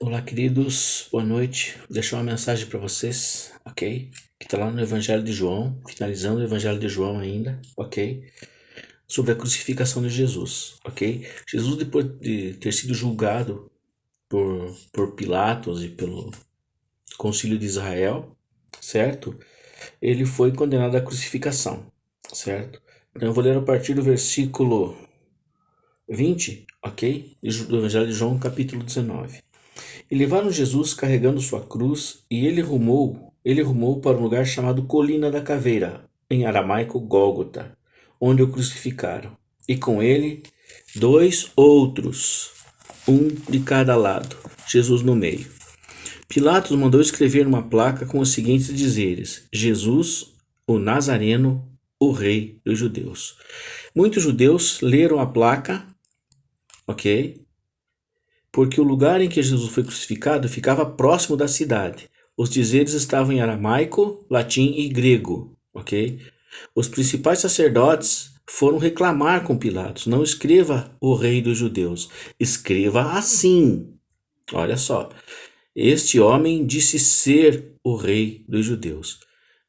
Olá, queridos, boa noite. Vou deixar uma mensagem para vocês, ok? Que está lá no Evangelho de João, finalizando o Evangelho de João ainda, ok? Sobre a crucificação de Jesus, ok? Jesus, depois de ter sido julgado por Pilatos e pelo Concílio de Israel, certo? Ele foi condenado à crucificação, certo? Então eu vou ler a partir do versículo 20, ok? Do Evangelho de João, capítulo 19. E levaram Jesus carregando sua cruz, e ele rumou para um lugar chamado Colina da Caveira, em aramaico Gólgota, onde o crucificaram. E com ele 2 outros, um de cada lado, Jesus no meio. Pilatos mandou escrever uma placa com os seguintes dizeres: Jesus, o Nazareno, o rei dos judeus. Muitos judeus leram a placa, ok? Porque o lugar em que Jesus foi crucificado ficava próximo da cidade. Os dizeres estavam em aramaico, latim e grego, ok? Os principais sacerdotes foram reclamar com Pilatos: não escreva o rei dos judeus, escreva assim. Olha só, este homem disse ser o rei dos judeus.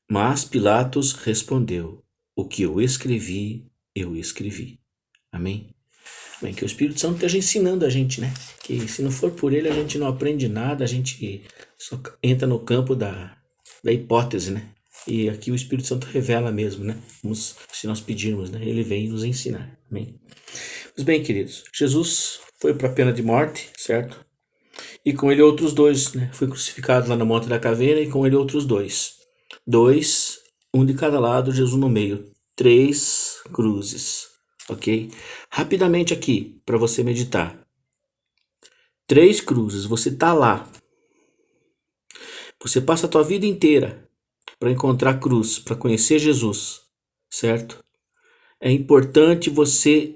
Mas Pilatos respondeu: o que eu escrevi, eu escrevi. Amém? Bem, que o Espírito Santo esteja ensinando a gente, né? Que se não for por ele, a gente não aprende nada, a gente só entra no campo da hipótese, né? E aqui o Espírito Santo revela mesmo, né? Se nós pedirmos, né? Ele vem nos ensinar. Amém? Pois bem, queridos, Jesus foi para a pena de morte, certo? E com ele outros dois, né? Foi crucificado lá no Monte da Caveira e com ele outros dois. Dois, um de cada lado, Jesus no meio. 3 cruzes, ok? Rapidamente aqui, para você meditar. 3 cruzes, você tá lá. Você passa a tua vida inteira para encontrar cruz, para conhecer Jesus, certo? É importante você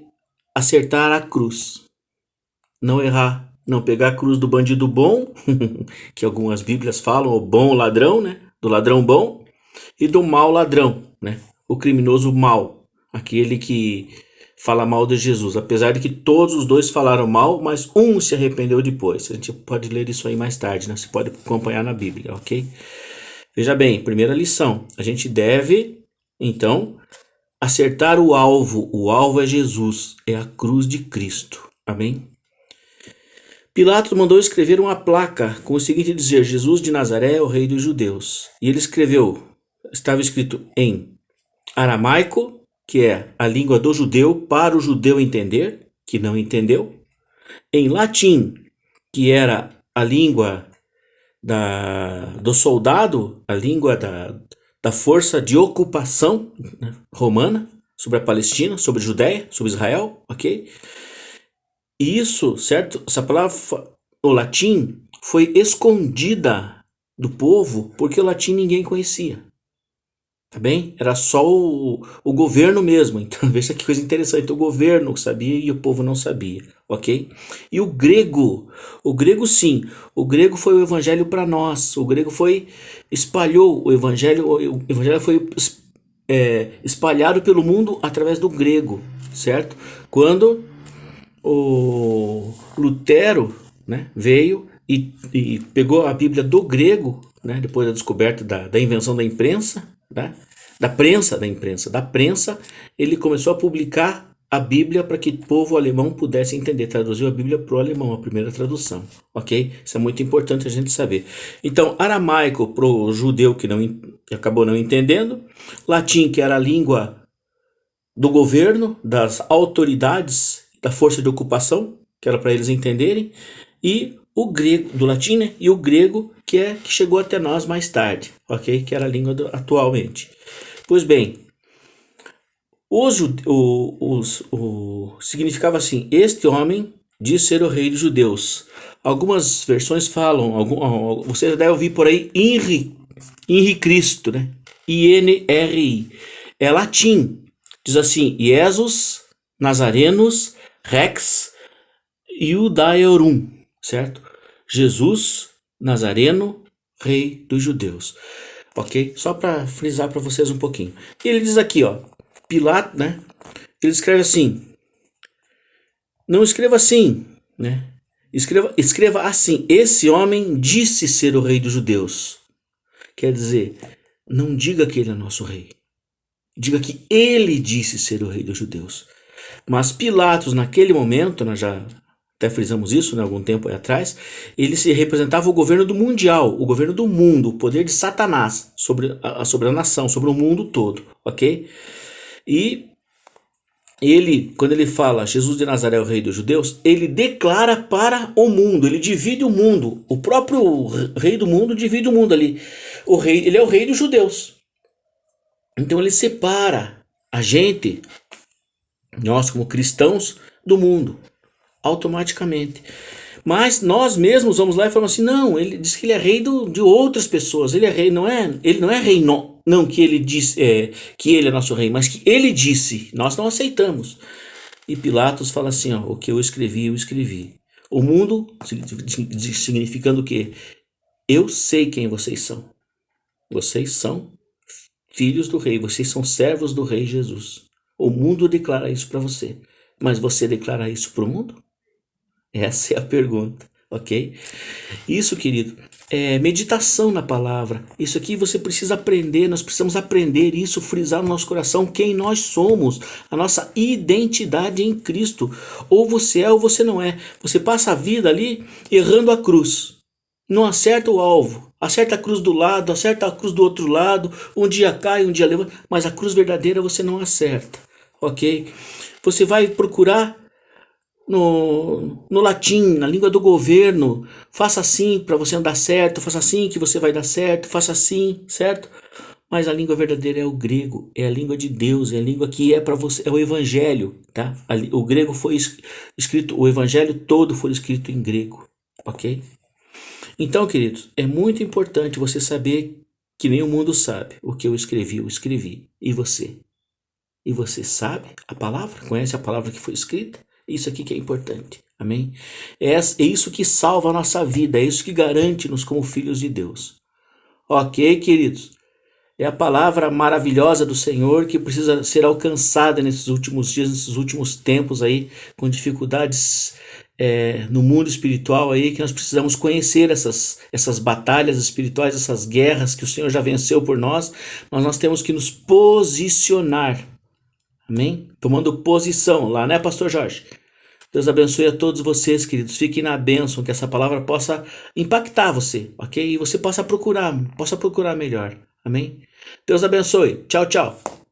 acertar a cruz, não errar, não pegar a cruz do bandido bom, que algumas bíblias falam, o bom ladrão, né? Do ladrão bom, e do mau ladrão, né? O criminoso mau, aquele que fala mal de Jesus, apesar de que todos os dois falaram mal, mas um se arrependeu depois. A gente pode ler isso aí mais tarde, né? Você pode acompanhar na Bíblia, ok? Veja bem, primeira lição, a gente deve, então, acertar o alvo. O alvo é Jesus, é a cruz de Cristo. Amém? Pilatos mandou escrever uma placa com o seguinte dizer: Jesus de Nazaré é o rei dos judeus. E ele escreveu, estava escrito em aramaico, que é a língua do judeu, para o judeu entender, que não entendeu. Em latim, que era a língua do soldado, a língua da força de ocupação, né, romana, sobre a Palestina, sobre a Judéia, sobre Israel, ok? E isso, certo? Essa palavra, o latim, foi escondida do povo porque o latim ninguém conhecia. Tá bem? Era só o governo mesmo. Então, veja que coisa interessante. O governo sabia e o povo não sabia, ok? E o grego sim, o grego foi o evangelho para nós. O grego espalhou o evangelho foi espalhado pelo mundo através do grego, certo? Quando o Lutero, né, veio e pegou a Bíblia do grego, né, depois da descoberta da invenção da imprensa, né, da prensa, ele começou a publicar a Bíblia para que o povo alemão pudesse entender. Traduziu a Bíblia para o alemão, a primeira tradução, ok? Isso é muito importante a gente saber. Então, aramaico para o judeu que acabou não entendendo, latim, que era a língua do governo, das autoridades, da força de ocupação, que era para eles entenderem, e o grego, do latim, né? E o grego, que chegou até nós mais tarde, ok? Que era a língua atualmente. Pois bem, significava assim: este homem diz ser o rei dos judeus. Algumas versões falam, você já deve ouvir por aí, Inri Cristo, né? INRI. É latim. Diz assim: Jesus Nazarenus Rex Iudaeorum, certo? Jesus Nazareno, rei dos judeus. Ok? Só para frisar para vocês um pouquinho. Ele diz aqui, ó, Pilatos, né? Ele escreve assim: não escreva assim, né? Escreva assim: esse homem disse ser o rei dos judeus. Quer dizer, não diga que ele é nosso rei. Diga que ele disse ser o rei dos judeus. Mas Pilatos, naquele momento, nós já até frisamos isso, né, algum tempo atrás, ele se representava o governo do mundial, o governo do mundo, o poder de Satanás sobre a nação, sobre o mundo todo, ok? E ele, quando ele fala Jesus de Nazaré, o rei dos judeus, ele declara para o mundo, ele divide o mundo, o próprio rei do mundo divide o mundo ali. O rei, ele é o rei dos judeus. Então ele separa a gente, nós como cristãos, do mundo, automaticamente. Mas nós mesmos vamos lá e falamos assim: não, ele diz que ele é rei de outras pessoas. Ele é rei, ele não é rei, não que ele diz que ele é nosso rei, mas que ele disse. Nós não aceitamos. E Pilatos fala assim: ó, o que eu escrevi. O mundo, significando o quê? Eu sei quem vocês são. Vocês são filhos do rei, vocês são servos do rei Jesus. O mundo declara isso para você. Mas você declara isso para o mundo? Essa é a pergunta, ok? Isso, querido, é meditação na palavra. Isso aqui você precisa aprender, nós precisamos aprender isso, frisar no nosso coração quem nós somos, a nossa identidade em Cristo. Ou você é ou você não é. Você passa a vida ali errando a cruz. Não acerta o alvo. Acerta a cruz do lado, acerta a cruz do outro lado. Um dia cai, um dia levanta. Mas a cruz verdadeira você não acerta, ok? Você vai procurar no latim, na língua do governo, faça assim para você andar certo, faça assim que você vai dar certo, faça assim, certo? Mas a língua verdadeira é o grego, é a língua de Deus, é a língua que é para você, é o evangelho, tá? O grego foi escrito, o evangelho todo foi escrito em grego, ok? Então, queridos, é muito importante você saber que nem o mundo sabe o que eu escrevi. E você? E você sabe a palavra? Conhece a palavra que foi escrita? Isso aqui que é importante, amém? É isso que salva a nossa vida, é isso que garante-nos como filhos de Deus. Ok, queridos? É a palavra maravilhosa do Senhor que precisa ser alcançada nesses últimos dias, nesses últimos tempos aí, com dificuldades no mundo espiritual aí, que nós precisamos conhecer essas batalhas espirituais, essas guerras que o Senhor já venceu por nós, mas nós temos que nos posicionar. Amém? Tomando posição lá, né, pastor Jorge? Deus abençoe a todos vocês, queridos. Fiquem na bênção, que essa palavra possa impactar você, ok? E você possa procurar melhor. Amém? Deus abençoe. Tchau, tchau.